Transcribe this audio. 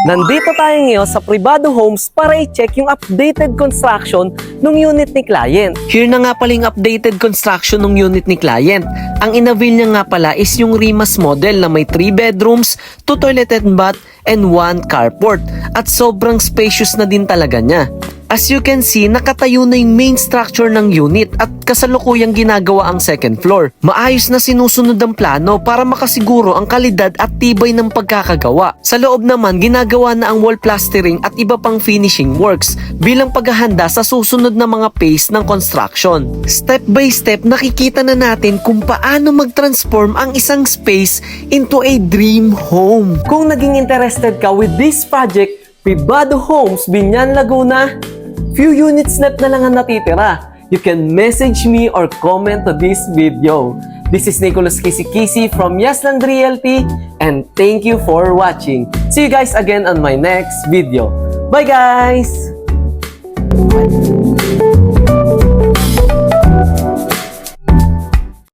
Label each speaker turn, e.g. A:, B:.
A: Nandito tayo ngayon sa Privado Homes para i-check yung updated construction ng unit ni client. Here na nga pala yung updated construction ng unit ni client. Ang inavail niya nga pala is yung Rimas model na may 3 bedrooms, 2 toilet and bath, and 1 carport. At sobrang spacious na din talaga niya. As you can see, nakatayo na yung main structure ng unit at kasalukuyang ginagawa ang second floor. Maayos na sinusunod ang plano para makasiguro ang kalidad at tibay ng pagkakagawa. Sa loob naman, ginagawa na ang wall plastering at iba pang finishing works bilang paghahanda sa susunod na mga phase ng construction. Step by step, nakikita na natin kung paano mag-transform ang isang space into a dream home. Kung naging interested ka with this project, Privado Homes, Biñan, Laguna, few units left na lang ang natitira. You can message me or comment to this video. This is Nicholas Kisi from Yasland Realty and thank you for watching. See you guys again on my next video. Bye guys!